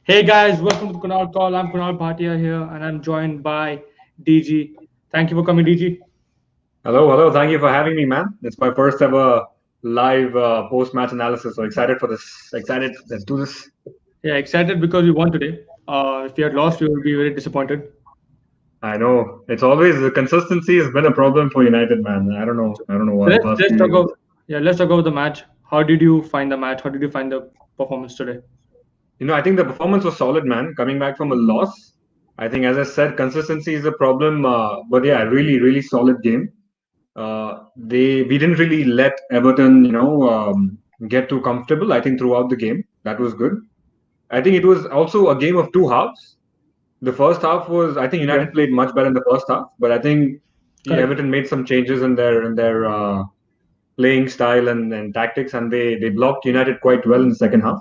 Hey guys, welcome to Kunal Call. I'm Kunal Bhatia here, and I'm joined by DG. Thank you for coming, DG. Hello, hello. Thank you for having me, man. It's my first ever live post-match analysis. So excited for this. Excited. Let's do this. Yeah, excited because we won today. If we had lost, we would be very disappointed. I know it's always the consistency has been a problem for United, man. So, I don't know so why. let's Past let's few talk years. about let's talk about the match. How did you find the match? How did you find the performance today? I think the performance was solid, man. Coming back from a loss, I think, as I said, consistency is a problem. But yeah, really, really solid game. We didn't really let Everton, get too comfortable. I think throughout the game, that was good. I think it was also a game of two halves. The first half was, I think Yeah, United played much better in the first half, but I think correct. Everton made some changes in their playing style and tactics, and they blocked United quite well in the second half.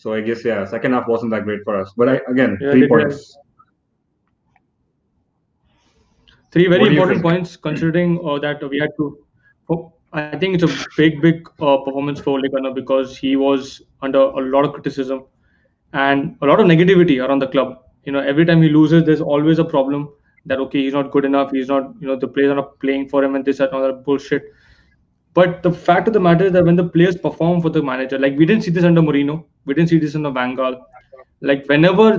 So I guess yeah, second half wasn't that great for us. But again, Yeah, they three did. points. Three very What do you important think? points considering that we had to. I think it's a big performance for Ole Gunnar because he was under a lot of criticism and a lot of negativity around the club. Every time he loses, there's always a problem that okay, he's not good enough. He's not, the players are not playing for him, and this and all that bullshit. But the fact of the matter is that when the players perform for the manager, like we didn't see this under Mourinho, we didn't see this under Van Gaal. Like whenever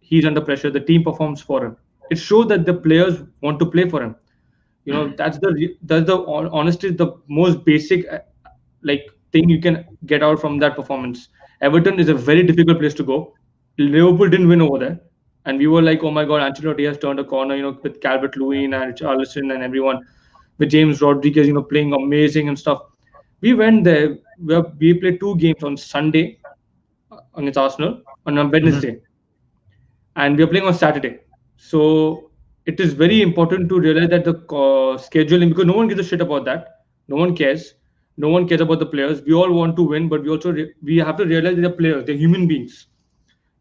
he's under pressure, the team performs for him. It shows that the players want to play for him. That's the honestly the most basic thing you can get out from that performance. Everton is a very difficult place to go. Liverpool didn't win over there, and we were like, oh my god, Ancelotti has turned a corner. With Calvert Lewin and Richarlison and everyone, with James Rodriguez, playing amazing and stuff. We went there. We played two games on Sunday against Arsenal on a Mhm. Wednesday, and we are playing on Saturday. So it is very important to realize that the scheduling, because no one gives a shit about that. No one cares. No one cares about the players. We all want to win, but we have to realize they're players. They're human beings.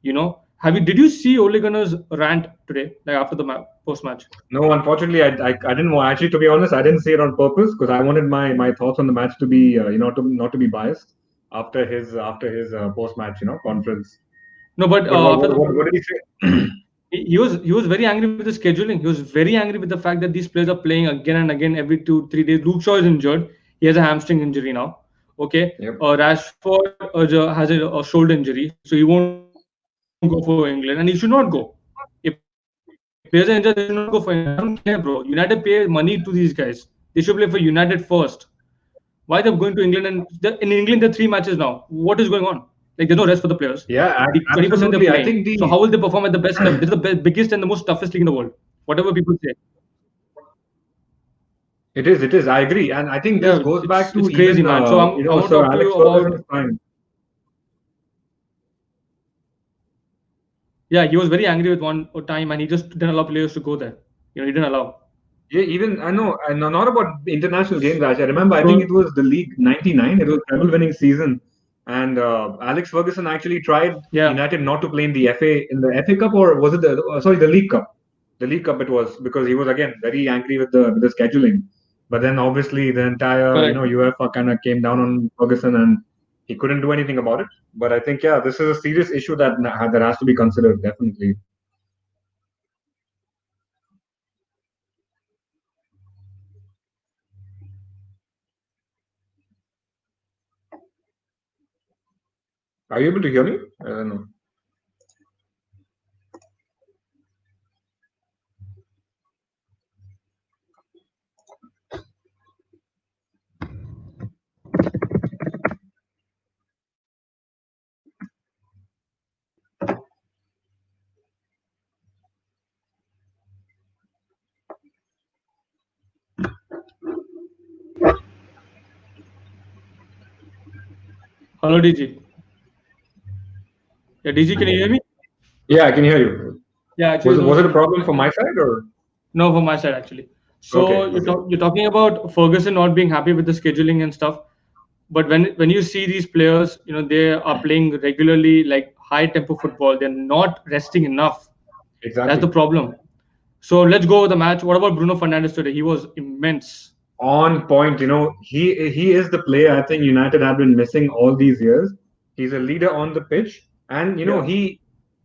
Did you see Ole Gunnar's rant today, like after the post match? No, unfortunately, I didn't want. Actually, to be honest, I didn't see it on purpose because I wanted my thoughts on the match to be to not to be biased after his post match conference. No, but But after the what did he say? he was very angry with the scheduling. He was very angry with the fact that these players are playing again and again every 2 3 days. Luke Shaw is injured. He has a hamstring injury now. Okay. Yep. Rashford has a shoulder injury, so he won't go for England, and he should not go. If players are injured, they should not go for England. I don't care, bro. United pay money to these guys. They should play for United first. Why they're going to England, and in England there are 3 matches now? What is going on? Like there's no rest for the players. The Yeah, 20% they're playing. So absolutely. how I will they think perform at the best level? This is the biggest and the most toughest league in the world. Whatever people say. it is. I agree, and I think this Yeah, goes back it's to crazy, even man. So I want to Sir talk to Alex you about. Ferguson's time. Yeah, he was very angry with one time, and he just didn't allow players to go there. He didn't allow. Yeah, even I know, and not about international games. Actually, I remember. I think it So was the League '99. It was treble winning season, and Alex Ferguson actually tried yeah, United not to play in the FA Cup, or was it the League Cup? The League Cup it was because he was again very angry with the scheduling. But then obviously the entire correct. UEFA kind of came down on Ferguson, and he couldn't do anything about it. But I think yeah, this is a serious issue that has to be considered definitely. Are you able to hear me? I don't know. Hello, DG. Yeah, DG, can you hear me? Yeah, I can hear you. Yeah, actually, Was there it was was it a some problem network from issue. my side or? No, from my side actually. So Okay, okay. you're talking about Ferguson not being happy with the scheduling and stuff. But when you see these players, they are playing regularly, like high tempo football. They're not resting enough. That's the Exactly. problem. So let's go over the match. What about Bruno Fernandes today? He was immense. On point, he is the player I think United have been missing all these years. He's a leader on the pitch, and Yeah,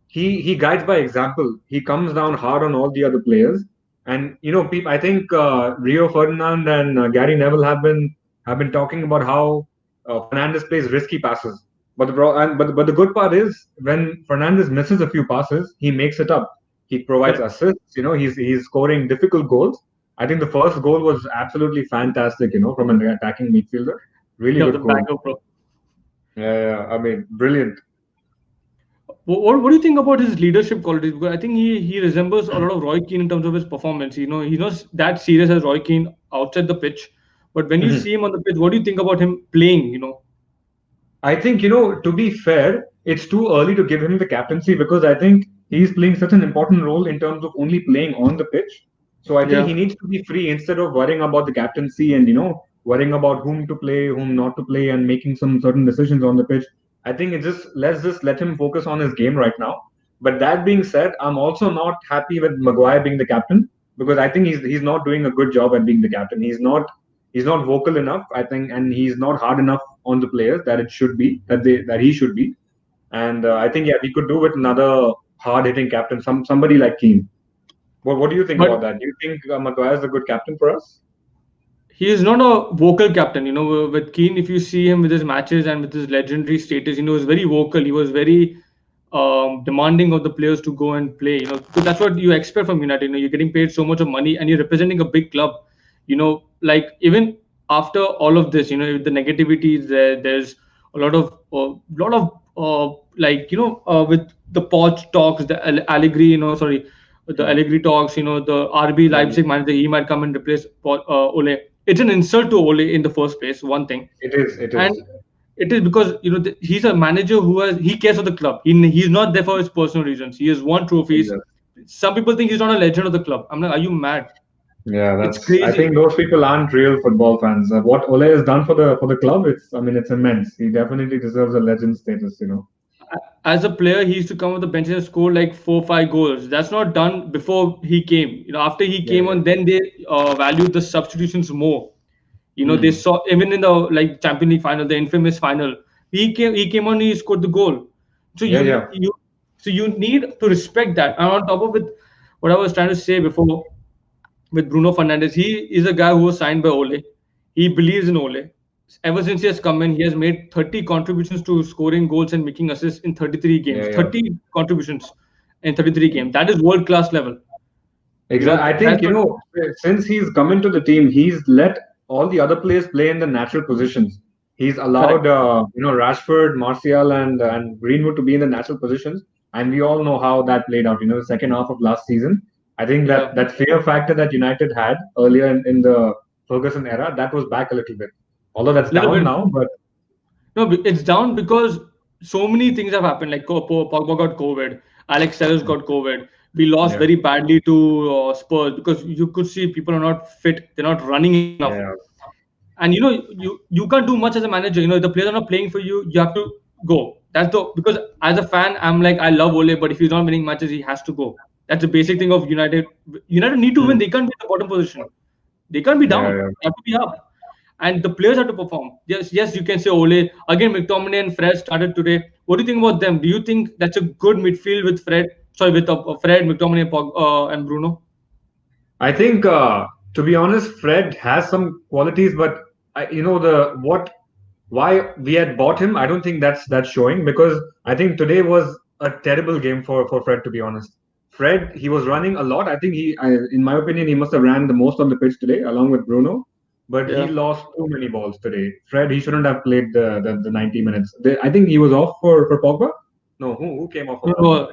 he guides by example. He comes down hard on all the other players, and people. I think Rio Ferdinand and Gary Neville have been talking about how Fernandes plays risky passes. But the good part is when Fernandes misses a few passes, he makes it up. He provides correct. assists. He's scoring difficult goals. I think the first goal was absolutely fantastic. From an attacking midfielder, really Yeah, good the goal. banger, bro. Yeah, I mean, brilliant. What do you think about his leadership qualities? Because I think he resembles a lot of Roy Keane in terms of his performance. He's not that serious as Roy Keane outside the pitch, but when you see him on the pitch, what do you think about him playing? I think, to be fair, it's too early to give him the captaincy because I think he's playing such an important role in terms of only playing on the pitch. So I think he Yeah, needs to be free instead of worrying about the captaincy and, worrying about whom to play, whom not to play, and making some certain decisions on the pitch. I think let's just let him focus on his game right now. But that being said, I'm also not happy with Maguire being the captain because I think he's not doing a good job at being the captain. He's not vocal enough, I think, and he's not hard enough on the players that it should be that he should be. And I think yeah, we could do with another hard hitting captain, somebody like Keane. What do you think about but that? Do you think Maguire is a good captain for us? he is not a vocal captain. With Keane, if you see him with his matches and with his legendary status, he's very vocal. He was very demanding of the players to go and play. Because that's what you expect from United. You're getting paid so much of money and you're representing a big club. Like even after all of this, the negativity is there. There's a lot of like with the Poch talks, the Allegri, sorry, the Hmm. Allegri talks. The RB Yeah, Leipzig manager, he might come and replace Ole. It's an insult to Ole in the first place. One thing, it is. It and is. it is because he's a manager he cares for the club. He's not there for his personal reasons. He has won trophies. Exactly. Some people think he's not a legend of the club. I'm like, are you mad? Yeah, It's I crazy. think those people aren't real football fans. What Ole has done for the club, it's immense. He definitely deserves a legend status. As a player, he used to come off the bench and score like 4 5 goals. That's not done before he came. After he Yeah, came yeah. on, then they valued the substitutions more. They Hmm. saw even in the like Champions League final, the infamous final. He came on, he scored the goal. So Yeah, you yeah. you so you need to respect that. And on top of it, what I was trying to say before with Bruno Fernandes, he is a guy who was signed by Ole. He believes in Ole. Ever since he has come in, he has made 30 contributions to scoring goals and making assists in 33 Yeah, games. yeah. 30 contributions in 33 games. That is world class level. Exactly. I think, That's what. since he's come into the team, he's let all the other players play in the natural positions. He's Correct. allowed, Rashford, Martial, and Greenwood to be in the natural positions, and we all know how that played out. The second half of last season. I think Yeah. that fear factor that United had earlier in the Ferguson era, that was back a little bit. Although that's Little down bit. now, but No, it's down because so many things have happened. Like Pogba got COVID, Alex Telles got COVID. We lost yeah, very badly to Spurs because you could see people are not fit. They're not running enough. yeah, And you can't do much as a manager. If the players are not playing for you, you have to go. That's the because as a fan, I'm like I love Ole, but if he's not winning matches, he has to go. That's the basic thing of United. United need to win. mm, They can't be in the bottom position. They can't be yeah, down. yeah. They have to be up. And the players have to perform. Yes, yes, you can say Ole. Again, McTominay and Fred started today. What do you think about them? Do you think that's a good midfield with Fred? Sorry, with Fred, McTominay, and Bruno? I think, to be honest, Fred has some qualities, but why we had bought him, I don't think that's showing because I think today was a terrible game for Fred. To be honest, Fred, he was running a lot. I think in my opinion, he must have ran the most on the pitch today, along with Bruno. But he Yeah. lost too many balls today. Fred, he shouldn't have played the 90 minutes. I think he was off for Pogba. No, who came off for No,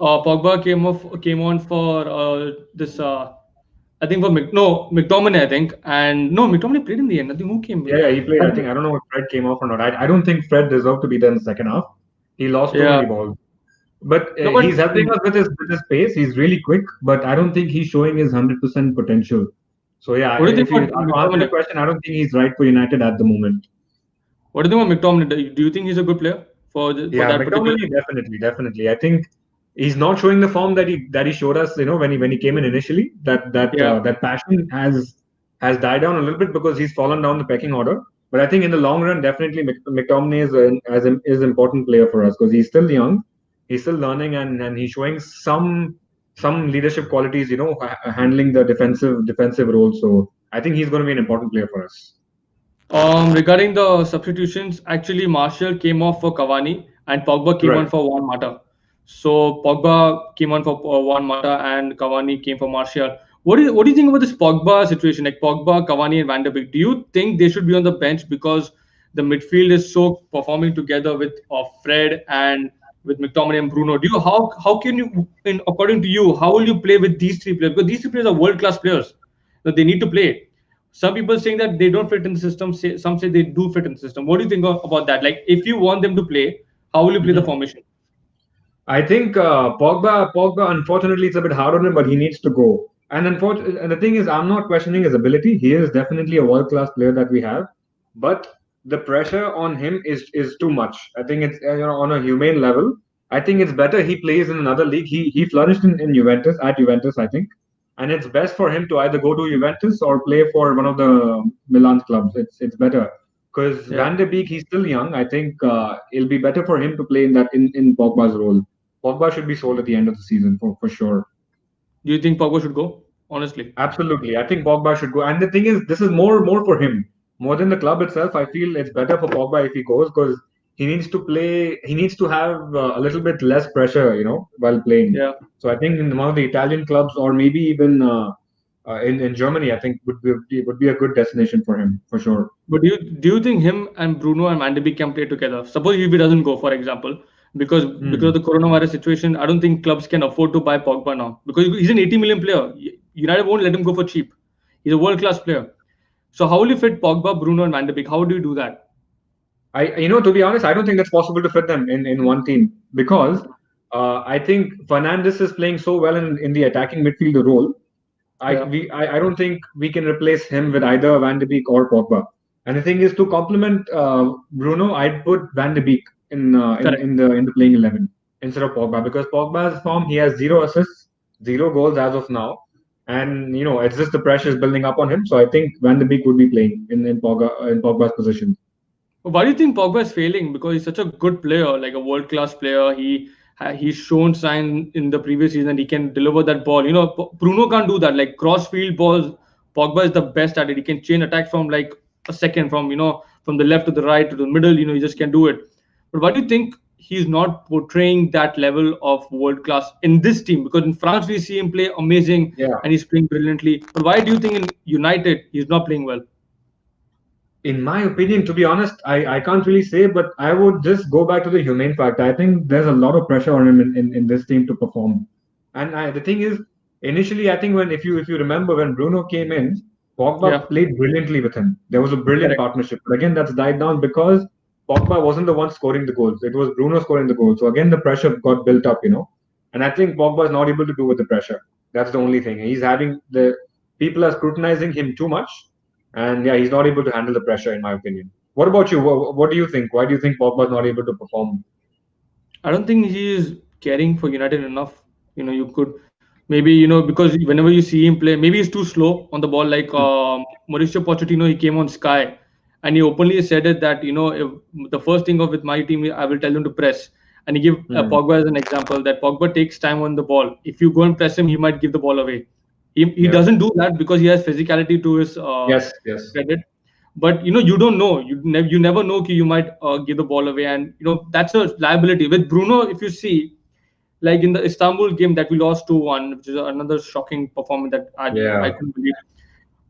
Pogba? Pogba came on for this. I think for McTominay. I think and no McTominay played in the end. I think who came Yeah, in. yeah, he played. I I think, think I don't know if Fred came off or not. I don't think Fred deserved to be there in the second half. He lost too yeah. many balls. But No, but he's helping us with his pace. He's really quick, but I don't think he's showing his 100% potential. So yeah, what do you think if you about to answer your McTominay? question, I don't think he's right for United at the moment. What do you think about McTominay? Do you think he's a good player for Yeah, that particular McTominay team? definitely, definitely. I think he's not showing the form that he showed us. When he came in initially, that Yeah. passion has died down a little bit because he's fallen down the pecking order. But I think in the long run, definitely McTominay is an important player for us because he's still young, he's still learning, and he's showing some leadership qualities. Handling the defensive role. So I think he's going to be an important player for us. Regarding the substitutions, actually Martial came off for Cavani and Pogba came Right. on for Juan Mata. So Pogba came on for Juan Mata and Cavani came for Martial. What do you think about this Pogba situation? Like Pogba, Cavani, and Van de Beek. Do you think they should be on the bench because the midfield is so performing together with Fred and with McTominay and Bruno? Do you how can you, according to you, how will you play with these three players? Because these three players are world class players. That they need to play. Some people saying that they don't fit in the system. Some say they do fit in the system. What do you think about that? Like, if you want them to play, how will you play the Mhm. formation? I think Pogba, unfortunately, it's a bit hard on him, but he needs to go. And the thing is, I'm not questioning his ability. He is definitely a world class player that we have, but the pressure on him is too much. I think it's on a humane level. I think it's better he plays in another league. He flourished in Juventus at Juventus, I think, and it's best for him to either go to Juventus or play for one of the Milan clubs. It's better because Yeah. Van de Beek, he's still young. I think it'll be better for him to play in that in Pogba's role. Pogba should be sold at the end of the season for sure. Do you think Pogba should go? Honestly. Absolutely. I think Pogba should go. And the thing is, this is more for him. More than the club itself, I feel it's better for Pogba if he goes because he needs to play, he needs to have a little bit less pressure, while playing. Yeah. So I think in one of the Italian clubs or maybe even in Germany, I think would be a good destination for him for sure. But do you think him and Bruno and Van de Beek can play together? Suppose if he doesn't go, for example, because of Hmm. the coronavirus situation, I don't think clubs can afford to buy Pogba now because he's an 80 million player. United won't let him go for cheap. He's a world class player. So how will you fit Pogba, Bruno, and Van de Beek? How do you do that? To be honest, I don't think it's possible to fit them in one team because I think Fernandes is playing so well in the attacking midfielder role. Yeah. I don't think we can replace him with either Van de Beek or Pogba. And the thing is, to complement Bruno, I'd put Van de Beek Correct. in the playing 11 instead of Pogba because Pogba's form, he has 0 assists, 0 goals as of now, and it's just the pressure is building up on him. So I think Van de Beek would be playing in Pogba's position. Why do you think Pogba is failing? Because he's such a good player, like a world class player. He's shown signs in the previous season that he can deliver that ball. Bruno can't do that. Like cross field balls, Pogba is the best at it. He can chain attack from like a second, from the left to the right to the middle. He just can do it. But why do you think he's not portraying that level of world class in this team? Because in France we see him play amazing Yeah. and he's playing brilliantly. But why do you think in United he's not playing well? In my opinion, to be honest, I can't really say, but I would just go back to the humane factor. I think there's a lot of pressure on him in this team to perform. And the thing is, initially, I think if you remember when Bruno came in, Yeah, Pogba played brilliantly with him. There was a brilliant correct. partnership. But again, that's died down because Pogba wasn't the one scoring the goals. It was Bruno scoring the goals. So again, the pressure got built up. And I think Pogba is not able to do with the pressure. That's the only thing. He's having the people are scrutinizing him too much, and yeah, he's not able to handle the pressure, in my opinion. What about you? What do you think? Why do you think Pogba is not able to perform? I don't think he is caring for United enough. You could maybe because whenever you see him play, maybe he's too slow on the ball. Like Mauricio Pochettino, he came on Sky, and he openly said it that if the first thing of with my team, I will tell them to press. And he give Hmm. Pogba as an example that Pogba takes time on the ball. If you go and press him, he might give the ball away. He Yeah. doesn't do that because he has physicality to his Yes. Yes. credit. But you don't know. You never know you might give the ball away, and that's a liability with Bruno. If you see, like in the Istanbul game that we lost 2-1, which is another shocking performance that I Yeah. couldn't believe.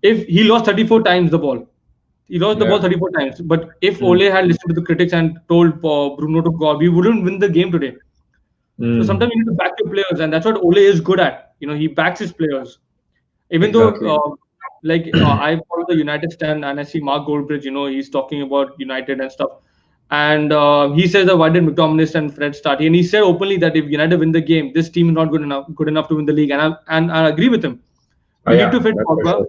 If he lost 34 times the ball, he lost the ball Yeah. 34 times. But if Hmm. Ole had listened to the critics and told Bruno to go, we wouldn't win the game today. So Hmm. sometimes you need to back your players, and that's what Ole is good at. He backs his players. Even though, Exactly. I follow the United stand and I see Mark Goldbridge, he's talking about United and stuff. And he says that why did McTominay and Fred start? And he said openly that if United win the game, this team is not good enough to win the league. And I agree with him. Oh, You need yeah, to fit that's for Pogba. sure.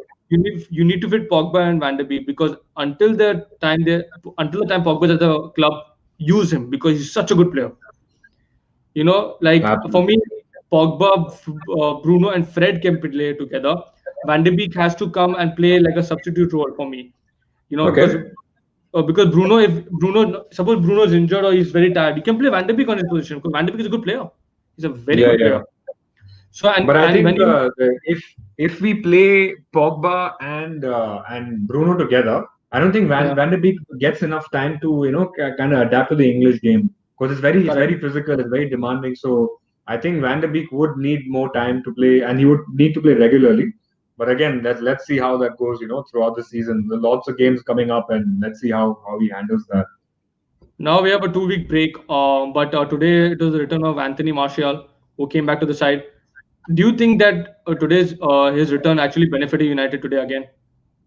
You need to fit Pogba and Van der Beek because until the time Pogba is at the club, use him because he's such a good player. Like for me, Absolutely. Pogba, Bruno, and Fred can play together. Van de Beek has to come and play like a substitute role for me. Because Okay. because Bruno, if Bruno, suppose Bruno is injured or he's very tired, you can play Van de Beek on his position because Van de Beek is a good player. He's a very Yeah, good yeah. player. So But I and when think you if we play Pogba and Bruno together, I don't think yeah, Van de Beek gets enough time to kind of adapt to the English game because it's correct. very physical, it's very demanding. So I think Van de Beek would need more time to play, and he would need to play regularly. But again, let's see how that goes. Throughout the season, there are lots of games coming up, and let's see how he handles that. Now we have a 2 week break. But today it was the return of Anthony Martial, who came back to the side. Do you think that today's his return actually benefited United today again?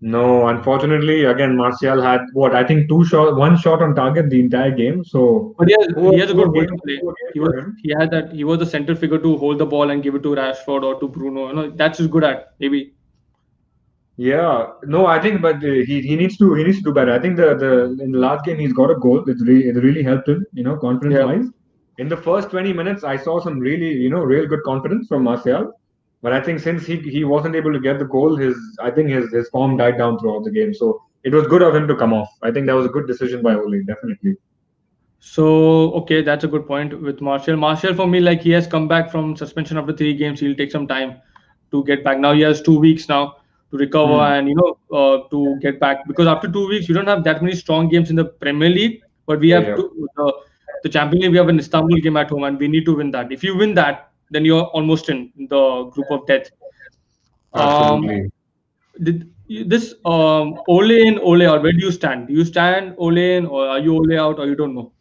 No, unfortunately, again, Martial had what I think one shot on target the entire game. So But he has a poor good word game, to play. poor game He was for him. he was the center figure to hold the ball and give it to Rashford or to Bruno. That's he's good at. Maybe Yeah, no, I think, but he needs to do better. I think the in the last game he's got a goal. It really helped him, confidence yeah. wise. In the first 20 minutes, I saw some really, real good confidence from Martial. But I think since he wasn't able to get the goal, his form died down throughout the game. So it was good of him to come off. I think that was a good decision by Ole, definitely. So okay, that's a good point with Martial. Martial for me, like he has come back from suspension after 3 games. He'll take some time to get back. Now he has 2 weeks now to recover Hmm. and to get back because after 2 weeks you don't have that many strong games in the Premier League, but we Yeah, have yeah, the Champions League. We have an Istanbul game at home and we need to win that. If you win that, then you're almost in the group of death. Um, absolutely. this Ole in Ole out. Where do you stand? Do you stand Ole in or are you Ole out or you don't know?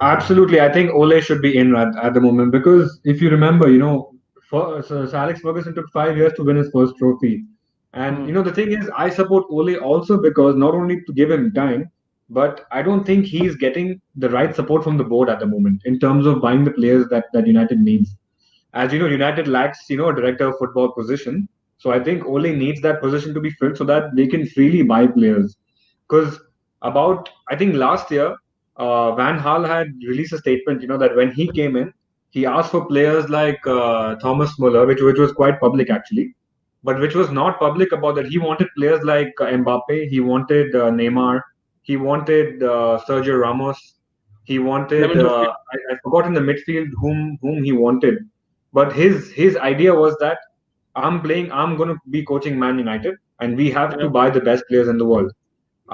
Absolutely. I think Ole should be in at the moment because if you remember, Sir Alex Ferguson took 5 years to win his first trophy. And, Hmm. the thing is, I support Ole also because not only to give him time, but I don't think he's getting the right support from the board at the moment in terms of buying the players that United needs. As you know, United lacks, a director of football position. So I think Ole needs that position to be filled so that they can freely buy players. Because I think last year, Van Gaal had released a statement, that when he came in, he asked for players like Thomas Muller, which was quite public actually, but which was not public about that. He wanted players like Mbappe, he wanted Neymar, he wanted Sergio Ramos, he wanted Lewandowski. I forgot in the midfield whom he wanted, but his idea was that I'm going to be coaching Man United, and we have Yeah, to buy the best players in the world.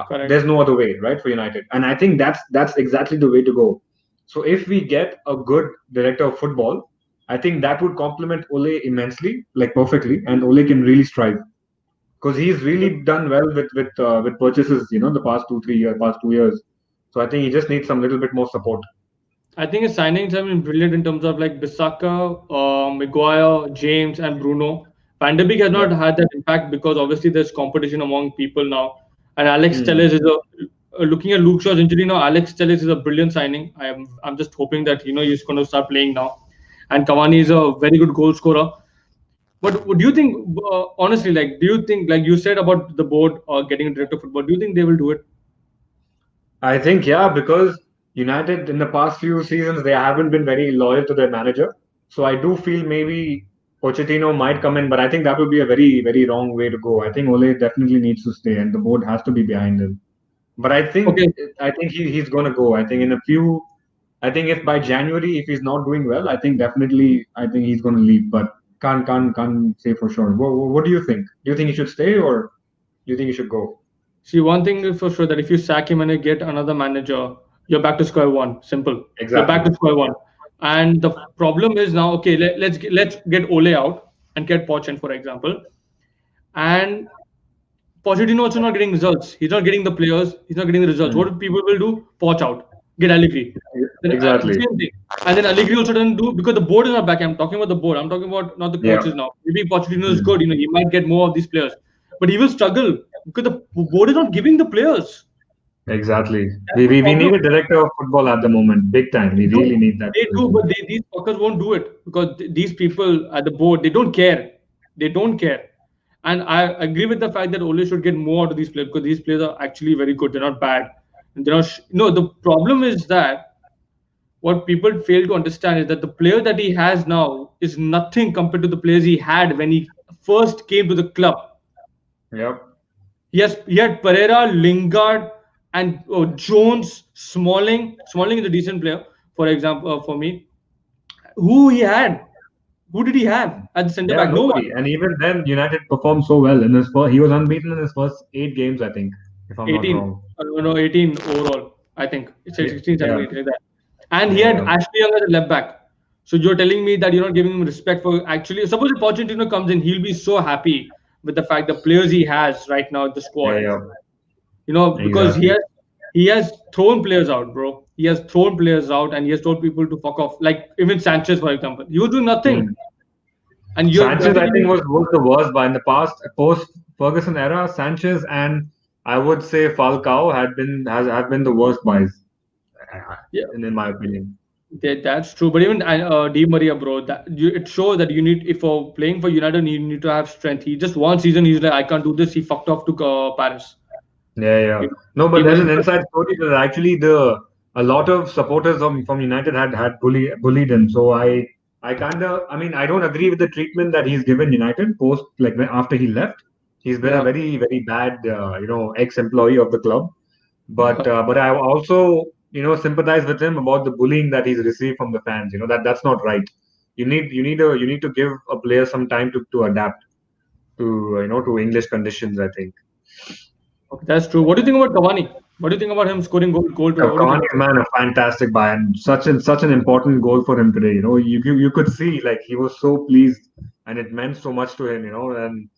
There's correct. no other way, right, for United. And I think that's exactly the way to go. So if we get a good director of football, I think that would complement Ole immensely, like perfectly, and Ole can really strive because he's really done well with purchases, the past 2 3 years, past 2 years. So I think he just needs some little bit more support. I think his signings have been brilliant in terms of like Bissaka, Maguire, James, and Bruno. Van de Beek has Yeah. not had that impact because obviously there's competition among people now. And Alex Hmm. Telles is looking at Luke Shaw's injury now. Alex Telles is a brilliant signing. I'm just hoping that he's going to start playing now. And Cavani is a very good goal scorer. But do you think, honestly, like, do you think, like you said about the board getting a director of football, do you think they will do it? I think, yeah, because United in the past few seasons they haven't been very loyal to their manager. So I do feel maybe Pochettino might come in, but I think that would be a very, very wrong way to go. I think Ole definitely needs to stay, and the board has to be behind him. But Okay, I think he's going to go. I think in a few, I think if by January if he's not doing well, I think he's going to leave. But can't say for sure. What do you think? Do you think he should stay or do you think he should go? see, one thing is for sure that if you sack him and you get another manager, you're back to square one. Simple. You're back Exactly. to square one. And the problem is now, okay, let's get Ole out and get Poch in, for example. And Pochettino also not getting results. He's not getting the players. He's not getting the results. Hmm. What people will do? Poch out, get Allegri. Then Exactly. same thing. And then Allegri also doesn't do because the board is not back. I'm talking about the board. I'm talking about not the Yeah. coaches now. Maybe Pochettino is Hmm. good. He might get more of these players, but he will struggle because the board is not giving the players. Exactly. That's the We need problem. a director of football at the moment, big time. They We do, really need that they do, position. but these fuckers won't do it because these people at the board they don't care. They don't care. And I agree with the fact that Ole should get more out of these players because these players are actually very good. They're not bad. And they're not. No, the problem is that what people fail to understand is that the player that he has now is nothing compared to the players he had when he first came to the club. Yep. He had Pereira, Lingard. And Jones, Smalling is a decent player. For example, for me, who he had, who did he have at the centre Yeah, back? No one. nobody. And even then, United performed so well in his first. He was unbeaten in his first 8 games, I think, if I'm not 18, wrong. no, 18 overall. I think it's Yeah, 16, yeah, 17, like that. And he yeah, had yeah, Ashley Young as a left back. So you're telling me that you're not giving him respect for actually. Suppose if Pochettino comes in, he'll be so happy with the fact the players he has right now in the yeah, squad. yeah. Because Exactly. he has thrown players out, bro. He has thrown players out and he has told people to fuck off. Like even Sanchez, for example, he was doing nothing. Mm. And you're Sanchez, I thinking, think, was the worst. By in the past, post Ferguson era, Sanchez and I would say Falcao has have been the worst buys, uh, yeah, in my opinion. that's true. But even Di Maria, bro, it shows that you need, if for playing for United, you need to have strength. He just one season, he's like, I can't do this. He fucked off to Paris. Yeah, yeah. You know, No, but he there's was an just inside story that actually the a lot of supporters from United had bullied him. So I kind of I mean I don't agree with the treatment that he's given United post like after he left. He's been a yeah. very bad ex-employee of the club. But I also sympathize with him about the bullying that he's received from the fans. That's not right. You need to give a player some time to adapt to to English conditions, I think. Okay, that's true. What do you think about Cavani? What do you think about him scoring goal today? What do you Cavani think? is, man, a fantastic buy and such an important goal for him today. You could see like he was so pleased and it meant so much to him. And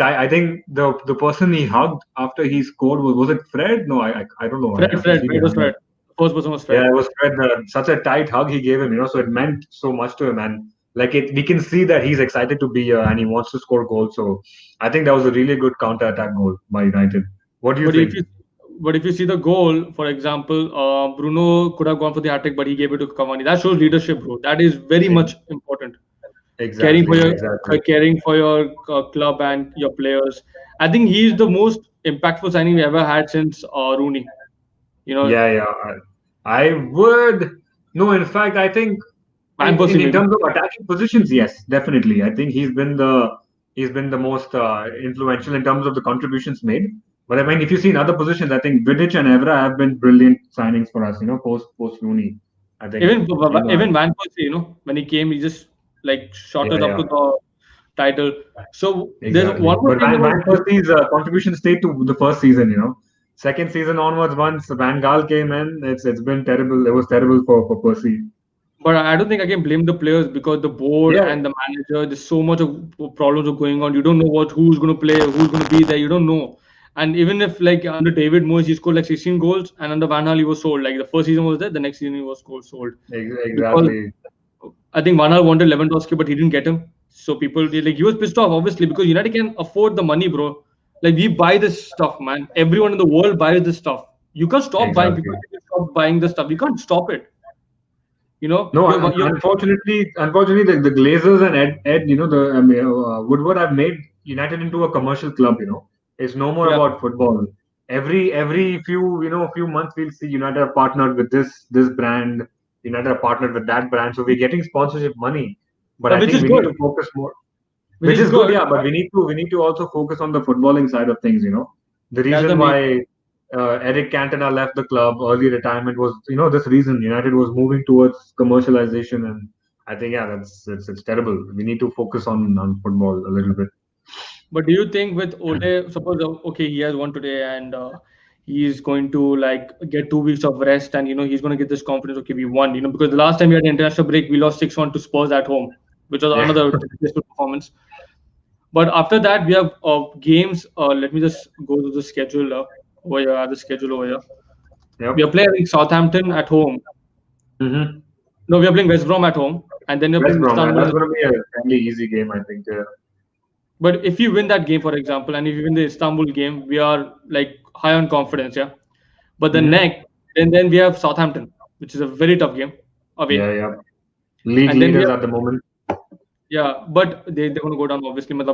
I think the person he hugged after he scored was it Fred? No, I don't know. I have to Fred. see the It was highlight. Fred. First person was Yeah, Fred. it was Fred. Such a tight hug he gave him. So it meant so much to him, and like we can see that he's excited to be here and he wants to score goals. So I think that was a really good counter attack goal by United. What do you But if think? you but if you see the goal, for example, Bruno could have gone for the hat trick, but he gave it to Cavani. That shows leadership, bro. That is very Ex- much important. Caring for Exactly, your exactly. club and your players. I think he is the most impactful signing we ever had since Rooney. You know, Yeah, yeah. I would no. In fact, I think Van Persie in maybe. terms of attacking positions, yes, definitely. I think he's been the most influential in terms of the contributions made. But I mean, if you see in other positions, I think Vidic and Evra have been brilliant signings for us. Post Rooney, I think. Even Van Persie, when he came, he just like shot Yeah, us up yeah, to the title. So there's exactly. one more But thing about Van Persie's contribution stayed to the first season. Second season onwards, once Van Gaal came in, it's been terrible. It was terrible for Persie. But I don't think I can blame the players because the board Yeah, and the manager, there's so much of problems are going on. You don't know who's going to play, who's going to be there. You don't know. And even if like under David Moyes, he scored like 16 goals, and under Van Gaal he was sold. Like the first season was there, the next season he was sold because exactly. I think Van Gaal wanted Lewandowski, but he didn't get him. So people like he was pissed off obviously because United can afford the money, bro. Like we buy this stuff, man. Everyone in the world buys this stuff. You can't stop buying. People Exactly. need to stop buying the stuff. You can't stop it. You know, No, you're unfortunately, the Glazers and Ed, the Woodward have made United into a commercial club. It's no more yeah. about football. Every few months we'll see United are partnered with this brand. United are partnered with that brand, so we're getting sponsorship money. But I Which think is we need good. to focus more, Which which is is good, good. yeah. But we need to also focus on the footballing side of things. The That's the reason main. why Eric Cantona left the club early retirement was this reason. United was moving towards commercialization, and I think yeah, it's terrible. We need to focus on football a little bit. But do you think with Ole, suppose okay, he has won today and he's going to like get 2 weeks of rest and he's going to get this confidence. Okay, we won. Because the last time we had an international break, we lost 6-1 to Spurs at home, which was Yeah. another disgraceful performance. But after that, we have games. Let me just go to the schedule over here. I have the schedule over here. We are Yep. playing Southampton at home. Mm-hmm. No, we are playing West Brom at home, and then we're West playing Brom, man. Istanbul in That's the going to be a fairly easy game, I think. But if you win that game, for example, and if you win the Istanbul game, we are like high on confidence, yeah. But the Mm-hmm. next, and then we have Southampton, which is a very tough game Yeah, away, yeah. League and then we leaders have at the moment. yeah, but they're going to go down obviously. They're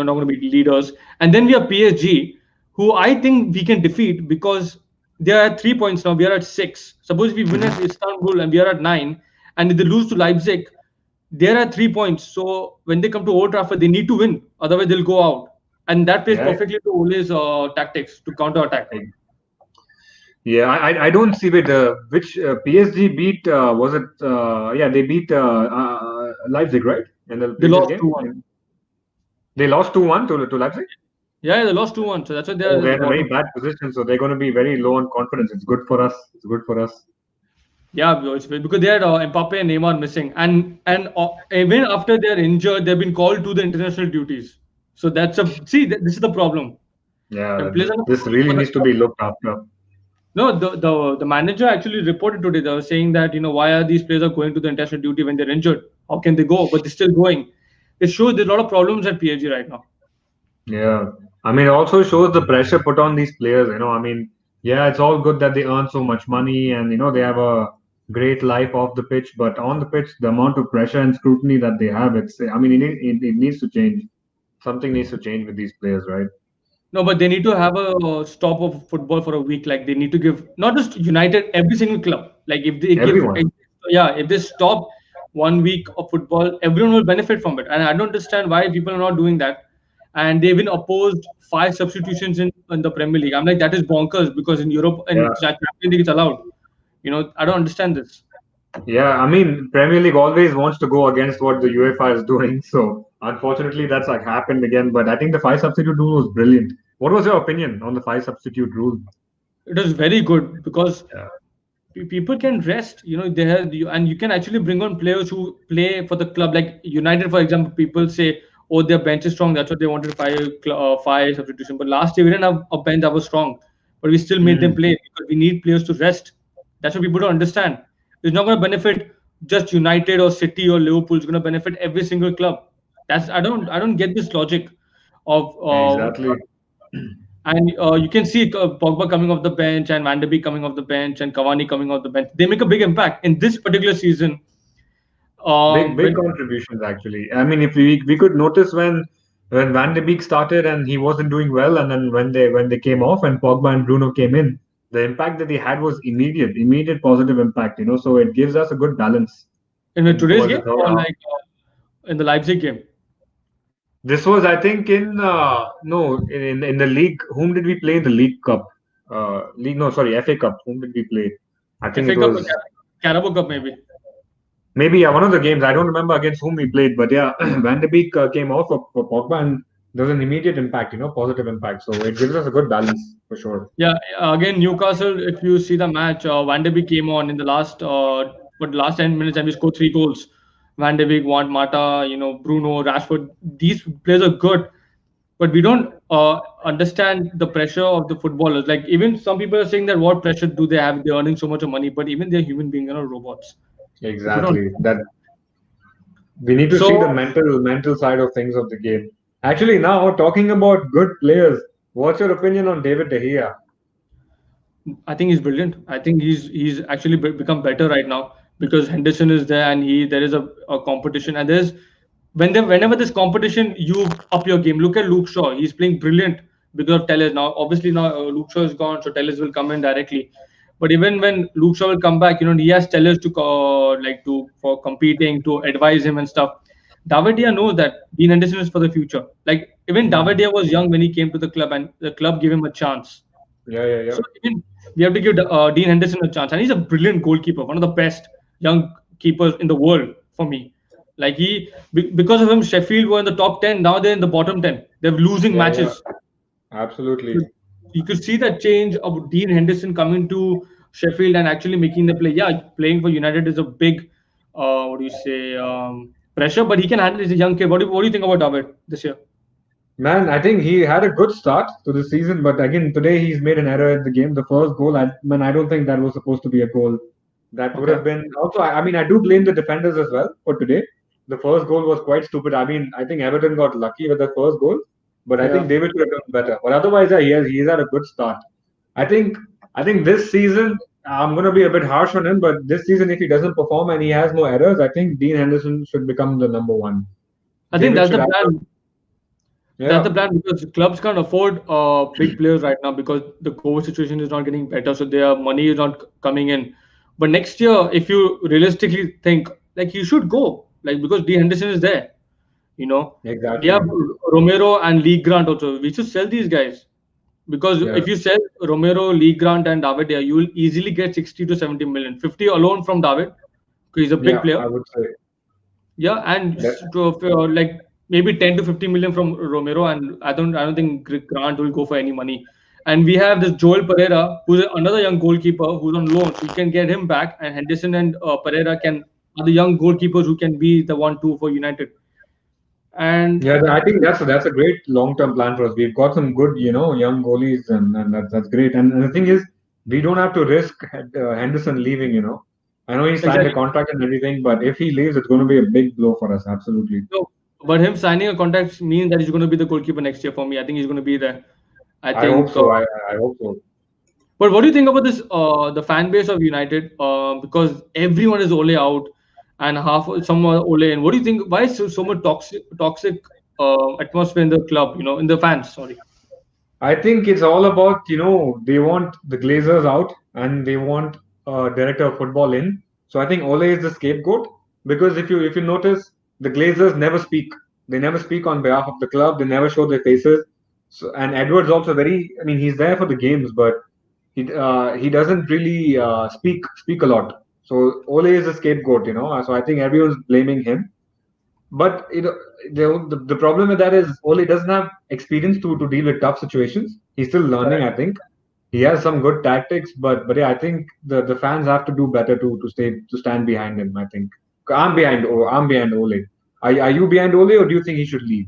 not going to be leaders, and then we have PSG, who I think we can defeat because they are at 3 points now. We are at six. Suppose we win at Mm-hmm. Istanbul and we are at nine, and if they lose to Leipzig, they're at 3 points. So when they come to Old Trafford, they need to win. Otherwise, they'll go out. And that plays Yeah. perfectly to Ole's tactics to counter attack. Yeah, I don't see it. Which PSG beat? Was it? Yeah, they beat Leipzig, right? In the They previous lost game, 2-1. they lost 2-1 to Leipzig. Yeah, they lost 2-1. So that's why they are Oh, at they're the in a very bottom. bad position, so they're going to be very low on confidence. It's good for us. It's good for us. Yeah, bro, because they had Mbappe and Neymar missing, and even after they're injured, they've been called to the international duties. So that's a see. This is the problem. Yeah, When players are this not really for the needs to club. be looked after. No, the manager actually reported today. They were saying that why are these players are going to the international duty when they're injured? How can they go? But they're still going. It shows there's a lot of problems at PSG right now. Yeah, I mean, it also shows the pressure put on these players. I mean, yeah, it's all good that they earn so much money and they have a great life off the pitch, but on the pitch, the amount of pressure and scrutiny that they have, I mean, it needs to change. Something needs to change with these players, right? No, but they need to have a stop of football for a week. Like they need to give not just United, every single club. Like if they give, Everyone. yeah, if they stop 1 week of football, everyone will benefit from it. And I don't understand why people are not doing that. And they even opposed 5 substitutions in the Premier League. I'm like, that is bonkers because in Europe Yeah. and Champions League it's allowed. I don't understand this. Yeah, I mean, Premier League always wants to go against what the UEFA is doing. So unfortunately, that's like happened again. But I think the five substitute rule was brilliant. What was your opinion on the five substitute rule? It is very good because Yeah. people can rest. They have and you can actually bring on players who play for the club. Like United, for example, people say, "Oh, their bench is strong. That's what they wanted five substitution." But last year we didn't have a bench that was strong, but we still made them Mm, play because we need players to rest. That's what people don't understand. It's not going to benefit just United or City or Liverpool. It's going to benefit every single club. I don't get this logic of exactly. and you can see Pogba coming off the bench and Van de Beek coming off the bench and Cavani coming off the bench. They make a big impact in this particular season. Big When contributions actually. I mean, if we could notice when Van de Beek started and he wasn't doing well, and then when they came off and Pogba and Bruno came in, the impact that he had was immediate positive impact. So it gives us a good balance in in today's towards the game third or half. like in the Leipzig game, This was, I think, in no in the league. Whom did we play in the League Cup? League no, sorry, FA Cup. Whom did we play? I think FA it Cup or was Carabao Cup maybe. maybe one of the games. I don't remember against whom we played, but yeah, Van de Beek came off for Pogba, and there was an immediate impact, positive impact. So it gives us a good balance for sure. Yeah, again Newcastle. If you see the match, Van de Beek came on in the last 10 minutes and we scored 3 goals. Van de Beek, Want Mata, Bruno, Rashford. These players are good, but we don't understand the pressure of the footballers. Like even some people are saying that what pressure do they have? They're earning so much of money, but even they're human beings, robots. People don't. Exactly. That we need to see the So mental side of things of the game. Actually, now talking about good players, what's your opinion on David De Gea? I think he's brilliant. I think he's actually become better right now because Henderson is there and there is a competition and whenever there's competition you up your game. Look at Luke Shaw. He's playing brilliant because of Telles now. Obviously now Luke Shaw is gone, so Telles will come in directly. But even when Luke Shaw will come back, he has Telles to for competing to advise him and stuff. David Dia knows that Dean Henderson is for the future. Like even David Mm. Dia was young when he came to the club and the club gave him a chance. Yeah, yeah, yeah. So again, we have to give Dean Henderson a chance, and he's a brilliant goalkeeper, one of the best young keepers in the world for me. Like because of him, Sheffield were in the top 10. Now they're in the bottom 10. They're losing Yeah, yeah, matches. absolutely. So you could see that change of Dean Henderson coming to Sheffield and actually making the play. Yeah, playing for United is a big, what do you say, pressure, but he can handle it. He's a young kid. What do you think about David this year? Man, I think he had a good start to the season, but again, today he's made an error in the game. The first goal, I don't think that was supposed to be a goal. That would Okay. have been also. I mean, I do blame the defenders as well for today. The first goal was quite stupid. I mean, I think Everton got lucky with the first goal, but I think Yeah. David could have done better. But otherwise, yeah, he's had a good start. I think I think this season I'm going to be a bit harsh on him, but this season if he doesn't perform and he has no errors, I think Dean Henderson should become the number one. I think David that's should the have a, plan. That's yeah. the plan because clubs can't afford big players right now because the COVID situation is not getting better, so their money is not coming in. But next year, if you realistically think, like you should go, like because D Henderson is there, you know, we have Exactly. Romero and Lee Grant also. We should sell these guys. Because Yeah, if you sell Romero, Lee Grant, and David, yeah, you will easily get 60 to 70 million. 50 alone from David, because he's a big yeah, player. I would say Yeah, and that. like maybe 10 to 15 million from Romero, and I don't think Grant will go for any money. And we have this Joel Pereira, who's another young goalkeeper who's on loan, so you can get him back. And Henderson and Pereira can are the young goalkeepers who can be the 1-2 for United. And Yeah, I think that's a great long-term plan for us. We've got some good, young goalies, and that's great. And the thing is, we don't have to risk Henderson leaving. I know he signed a exactly, contract and everything, but if he leaves, it's going to be a big blow for us. Absolutely. no, but him signing a contract means that he's going to be the goalkeeper next year for me. I think he's going to be there. I I hope think. so. I hope so. But what do you think about this? The fan base of United, because everyone is Ole out, and half some are Ole in. What do you think? Why is so much toxic atmosphere in the club? In the fans. Sorry. I think it's all about, they want the Glazers out and they want director of football in. So I think Ole is the scapegoat because if you notice, the Glazers never speak. They never speak on behalf of the club. They never show their faces. So, and Edwards also very. I mean, he's there for the games, but he doesn't really speak a lot. So Ole is the scapegoat. So I think everyone's blaming him. But the problem with that is Ole doesn't have experience to deal with tough situations. He's still learning, Correct. I think. He has some good tactics, but yeah, I think the fans have to do better to stand behind him. I think I'm behind Ole. Are you behind Ole, or do you think he should leave?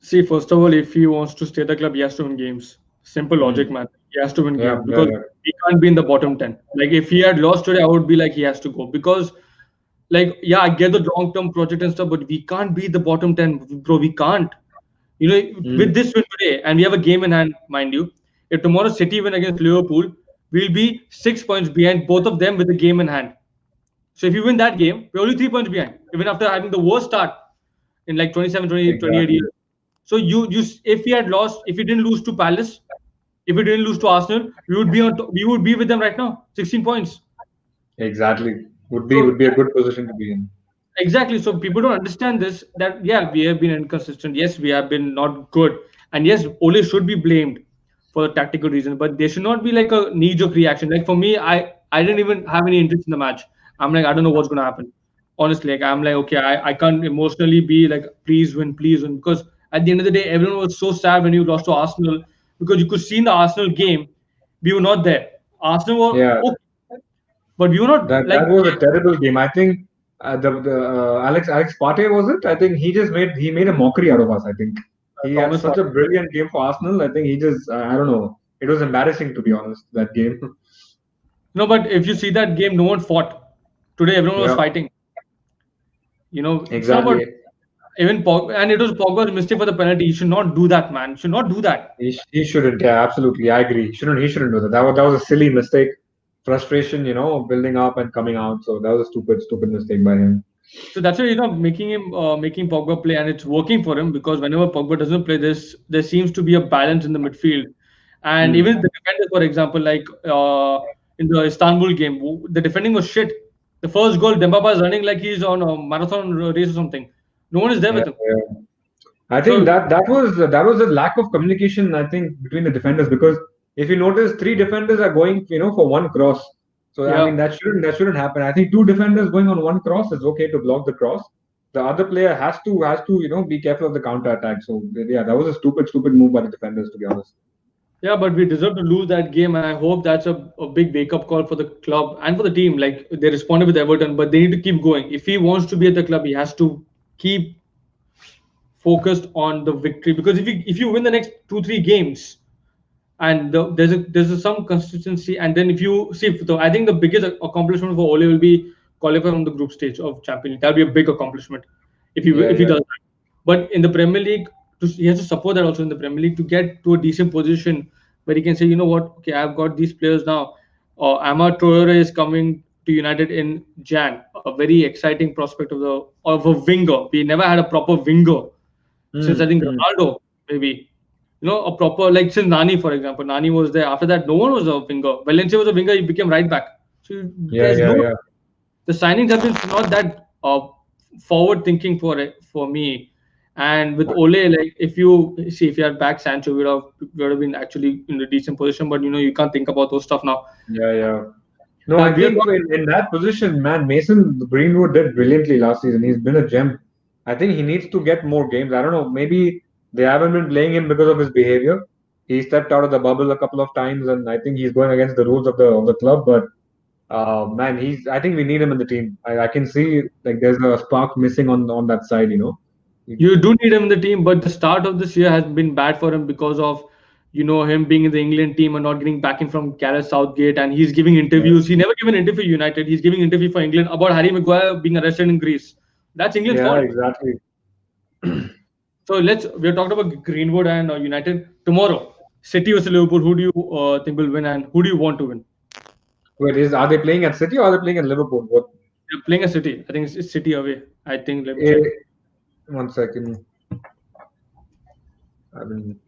See, first of all, if he wants to stay at the club, he has to win games. Simple logic, Mm. man. He has to win Yeah, games yeah, because yeah. he can't be in the bottom 10. Like, if he had lost today, I would be like, he has to go. Because, like, yeah, I get the long term project and stuff, but we can't be the bottom 10, bro. We can't. With Mm. this win today, and we have a game in hand, mind you. If tomorrow City win against Liverpool, we'll be 6 points behind both of them with the game in hand. So if you win that game, we're only 3 points behind, even after having the worst start in like 27, 20, 28 Exactly, years. So if we had lost, if we didn't lose to Palace, if we didn't lose to Arsenal, we would be with them right now, 16 points. exactly. Would be So would be a good position to be in. exactly. So people don't understand this that yeah, we have been inconsistent. Yes, we have been not good. And yes, Ole should be blamed for the tactical reason, but there should not be like a knee-jerk reaction. Like for me, I didn't even have any interest in the match. I'm like, I don't know what's gonna happen. Honestly, like I'm like, okay, I can't emotionally be like, please win. Because at the end of the day, everyone was so sad when you lost to Arsenal because you could see in the Arsenal game, we were not there. Arsenal Yeah, were okay, but we were not that like was a terrible game. I think the Alex Partey was it. I think he made a mockery out of us. I think he had Thomas. such a brilliant game for Arsenal. I think he just I don't know. It was embarrassing to be honest. That game. No, but if you see that game, no one fought. Today, everyone was Yeah, fighting. It's not about exactly. even Pogba, and it was Pogba's mistake for the penalty. He should not do that, man. He should not do that. He shouldn't. Yeah, absolutely. I agree. He shouldn't do that. That was a silly mistake. Frustration, building up and coming out. So that was a stupid mistake by him. So that's why making Pogba play, and it's working for him because whenever Pogba doesn't play, there seems to be a balance in the midfield, and Hmm. even the defenders, for example, like in the Istanbul game, the defending was shit. The first goal, Dembaba is running like he's on a marathon race or something. No one is there Yeah, with him. yeah. I think So that was a lack of communication. I think between the defenders because if you notice, three defenders are going, for one cross. So I mean yeah. that shouldn't happen. I think two defenders going on one cross is okay to block the cross. The other player has to be careful of the counter attack. So yeah, that was a stupid move by the defenders to be honest. Yeah, but we deserve to lose that game, and I hope that's a big wake-up call for the club and for the team. Like they responded with Everton, but they need to keep going. If he wants to be at the club, he has to keep focused on the victory. Because if you win the next 2 3 games, and some consistency, and then if you see, I think the biggest accomplishment for Ole will be qualify from the group stage of Champions League. That'll be a big accomplishment Yeah, if he yeah, does that. But in the Premier League, he has to support that also in the Premier League to get to a decent position where he can say, you know what, okay, I've got these players now. Ama Traore is coming to United in Jan, a very exciting prospect of a winger. We never had a proper winger since I think Hmm. Ronaldo, maybe. A proper like since Nani, for example. Nani was there. After that, no one was a winger. Valencia was a winger. He became right back. So Yeah, there's yeah, no yeah. the signings have been not that forward thinking for me. And with Ole, like if you see, if you had back Sancho, we would have been actually in a decent position. But you can't think about those stuff now. Yeah, yeah. No, Now I we are think talking. in that position, man, Mason Greenwood did brilliantly last season. He's been a gem. I think he needs to get more games. I don't know. Maybe they haven't been playing him because of his behavior. He stepped out of the bubble a couple of times, and I think he's going against the rules of the club. But man, he's. I think we need him in the team. I can see like there's a spark missing on that side. You do need him in the team, but the start of this year has been bad for him because of him being in the England team and not getting back in from Gareth Southgate, and he's giving interviews. He never gave an interview for United. He's giving interview for England about Harry Maguire being arrested in Greece. That's England's Yeah, fault. exactly. So we're talking about Greenwood and United tomorrow. City versus Liverpool. Who do you think will win, and who do you want to win? Wait, are they playing at City or are they playing at Liverpool? What? They're playing a City. I think it's City away. I think. Let me Eh, check. 1 second. I mean,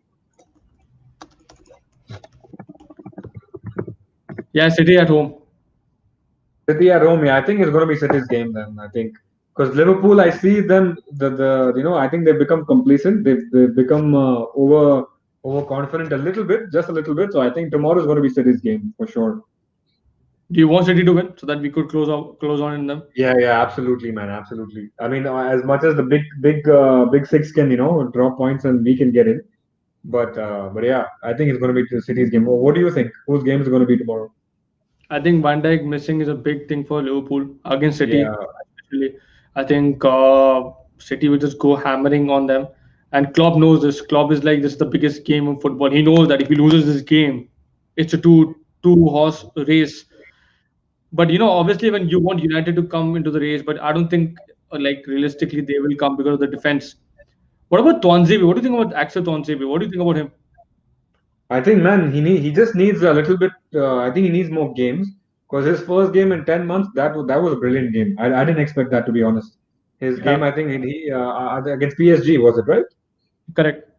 Yeah, City at home. City at home, yeah, I think it's going to be City's game then. I think because Liverpool, I see them I think they've become complacent. They've become overconfident a little bit, just a little bit. So I think tomorrow is going to be City's game for sure. Do you want City to win so that we could close on in them? Yeah, yeah, absolutely, man, absolutely. I mean, as much as the big six can drop points and we can get in, but yeah, I think it's going to be the City's game. What do you think? Whose game is going to be tomorrow? I think Van Dijk missing is a big thing for Liverpool against Yeah, City, especially. I think City will just go hammering on them. And Klopp knows this. Klopp is like, this is the biggest game of football. He knows that if he loses this game, it's a two horse race. But obviously, when you want United to come into the race, but I don't think like realistically they will come because of the defense. What about Tuanzebe? What do you think about Axel Tuanzebe? What do you think about him? I think, man, he just needs a little bit. I think he needs more games because his first game in 10 months that was a brilliant game. I didn't expect that, to be honest. His game, Yeah, I think against PSG, was it right? correct.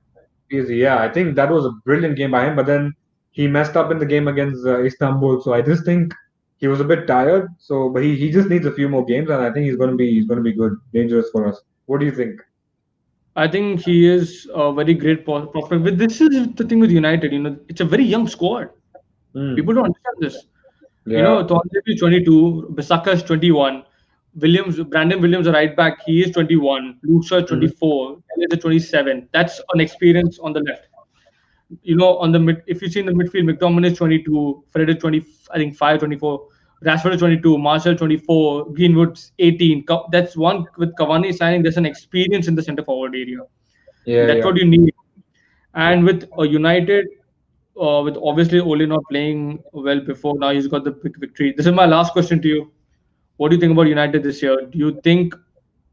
PSG, yeah, I think that was a brilliant game by him. But then he messed up in the game against Istanbul, so I just think he was a bit tired. So, but he just needs a few more games, and I think he's going to be good, dangerous for us. What do you think? I think he is a very great prospect. But this is the thing with United. It's a very young squad. People Hmm. don't understand this. Yeah. Thornhill is 22, Bissaka is 21, Brandon Williams, a right back, he is 21, Luke Shaw is Hmm. 24, Elliot is 27. That's an experience on the left. On the mid, if you see in the midfield, McTominay is 22, Fred is 20, I think 5, 24, Rashford is 22, Marshall 24, Greenwood's 18. That's one with Cavani signing. There's an experience in the centre forward area. Yeah, That's yeah. what you need. And with United, with obviously Ole not playing well before, now he's got the big victory. This is my last question to you. What do you think about United this year? Do you think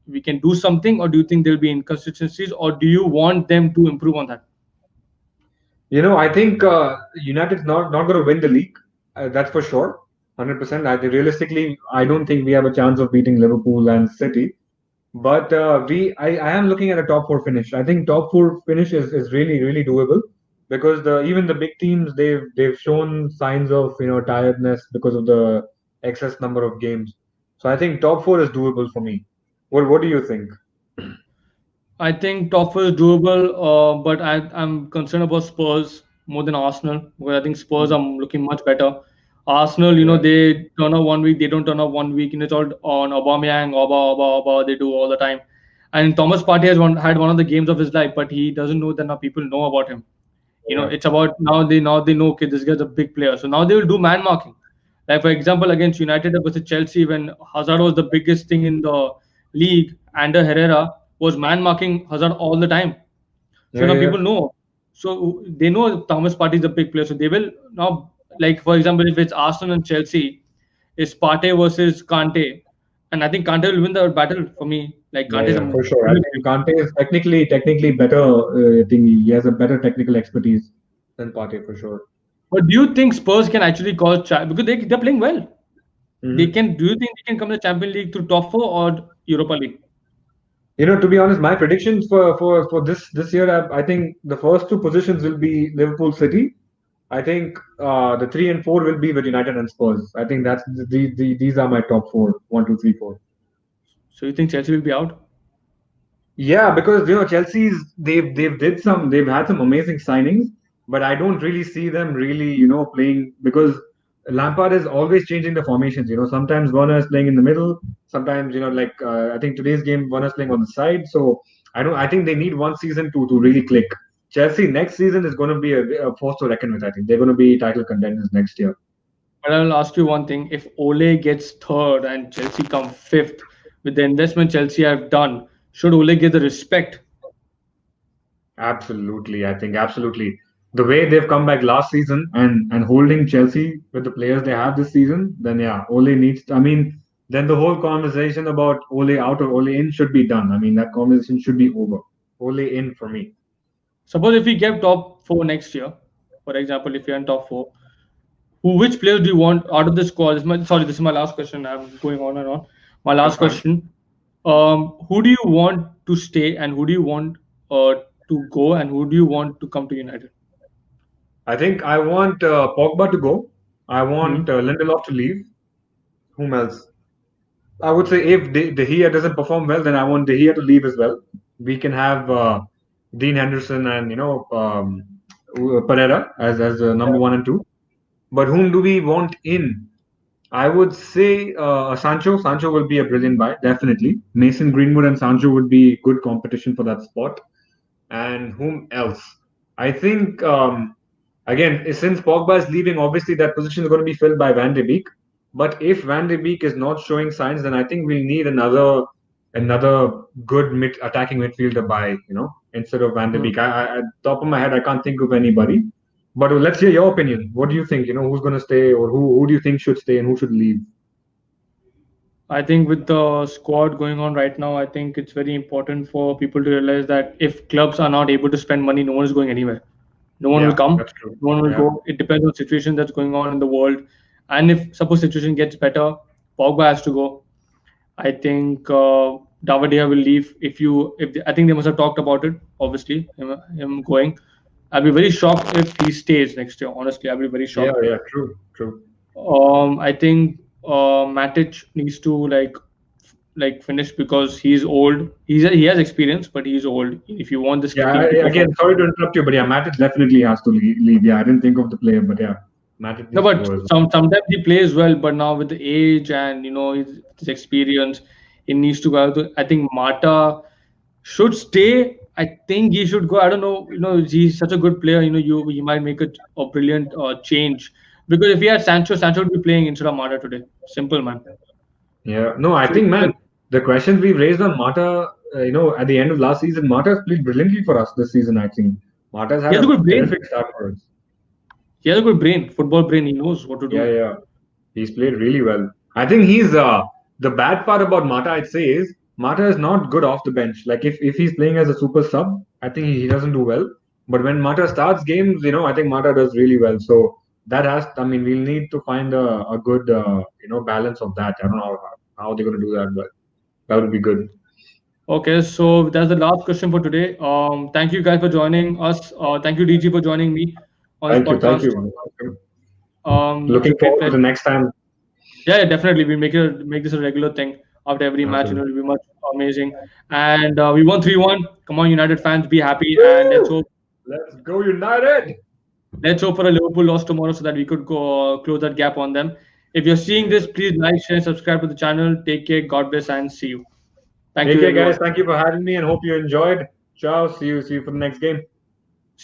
we can do something, or do you think there'll be inconsistencies, or do you want them to improve on that? I think United's not going to win the league. That's for sure, 100%. Realistically, I don't think we have a chance of beating Liverpool and City. But I am looking at a top four finish. I think top four finish is really really doable because even the big teams they've shown signs of tiredness because of the excess number of games. So I think top four is doable for me. What do you think? I think top four is doable, but I'm concerned about Spurs more than Arsenal because I think Spurs are looking much better. Arsenal, Yeah, they turn up 1 week, they don't turn up 1 week, and it's all on Aubameyang, Oba, they do all the time. And Thomas Partey had one of the games of his life, but he doesn't know that now people know about him. yeah, It's about now they know, okay, this guy's a big player, so now they will do man marking. Like for example, against United versus Chelsea, when Hazard was the biggest thing in the league, Ander Herrera was man marking Hazard all the time. So yeah, now yeah, people know. So they know Thomas Partey is a big player. So they will now, like for example, if it's Arsenal and Chelsea, it's Partey versus Kante, and I think Kante will win the battle for me. Like yeah, Kante is yeah, for sure. I brilliant think player. Kante is technically better. I think he has a better technical expertise than Partey for sure. But do you think Spurs can actually cause because they're playing well? They Mhm. can. Do you think they can come to the Champions League through top four or Europa League? To be honest, my predictions for this year, I think the first two positions will be Liverpool, City. I think the three and four will be with United and Spurs. I think these are my top four. One, two, three, four. So you think Chelsea will be out? Yeah, because Chelsea's they've had some amazing signings, but I don't really see them really playing because Lampard is always changing the formations. Sometimes Werner is playing in the middle, sometimes like I think today's game Werner's playing on the side. So I think they need one season to really click. Chelsea next season is going to be a force to reckon with. I think they're going to be title contenders next year. But I'll ask you one thing: if Ole gets third and Chelsea come fifth, with the investment Chelsea have done, should Ole get the respect? Absolutely, I think absolutely. The way they've come back last season and holding Chelsea with the players they have this season, then yeah, Ole needs. I mean, then the whole conversation about Ole out or Ole in should be done. I mean, that conversation should be over. Ole in for me. Suppose if we get top four next year, for example, if you're in top four, which players do you want out of the squad? Sorry, this is my last question. I'm going on and on. My That's last fine. question: who do you want to stay, and who do you want to go, and who do you want to come to United? I think I want Pogba to go. I want Hmm. Lindelof to leave. Whom else? I would say if De Gea doesn't perform well, then I want De Gea to leave as well. We can have Dean Henderson and Pereira as number one and two. But whom do we want in? I would say Sancho. Sancho will be a brilliant buy, definitely. Mason Greenwood and Sancho would be good competition for that spot. And whom else? I think again, since Pogba is leaving, obviously that position is going to be filled by Van de Beek. But if Van de Beek is not showing signs, then I think we'll need another good attacking midfielder by instead of Van de Beek. At top of my head, I can't think of anybody. But let's hear your opinion. What do you think? Who's going to stay, or who do you think should stay and who should leave? I think with the squad going on right now, I think it's very important for people to realize that if clubs are not able to spend money, no one is going anywhere. No one will Yeah, come, that's true. no one will Yeah. go. It depends on situation that's going on in the world. And if suppose situation gets better, Pogba has to go. I think Davide will leave. I think they must have talked about it. Obviously, him going. I'll be very shocked if he stays next year. Honestly, I'll be very Yeah, shocked. yeah, true, true. I think Matic needs to finish because he's old. He has experience, but he's old. If you want this Yeah, team to perform, again, sorry to interrupt you, but yeah, Matic definitely has to leave. Yeah, I didn't think of the player, but yeah, Matic no, needs to but go as well. sometimes he plays well, but now with the age and his experience, he needs to go. I think Mata should stay. I think he should go. I don't know. He's such a good player. He might make a brilliant change because if he had Sancho, Sancho would be playing instead of Mata today. Simple man. Yeah, no, I So think, man, the questions we raised on Mata, at the end of last season, Mata played brilliantly for us this season, I think. Mata's he had has a a good brain. terrific start for us. He has a good brain, football brain. He knows what to Yeah, do. yeah. He's played really well. I think he's the bad part about Mata, I'd say, is Mata is not good off the bench. Like if he's playing as a super sub, I think he doesn't do well. But when Mata starts games, I think Mata does really well. So I mean, we'll need to find a good balance of that. I don't know how they're going to do that, but that would be good. Okay, so that's the last question for today. Thank you guys for joining us. Thank you, DG, for joining me on this Thank podcast. you. It's a Looking great forward to pleasure. the next time. Yeah, yeah, definitely. We'll make this a regular thing after every match. Absolutely. It'll be much amazing. And we won 3-1. Come on, United fans, be happy. And Woo! Let's go United! let's hope for a Liverpool loss tomorrow so that we could go close that gap on them. If you're seeing this, please like, share, subscribe to the channel. Take care. God bless, and see you. Thank Take you, care, guys. everyone. Thank you for having me and hope you enjoyed. Ciao. See you for the next game.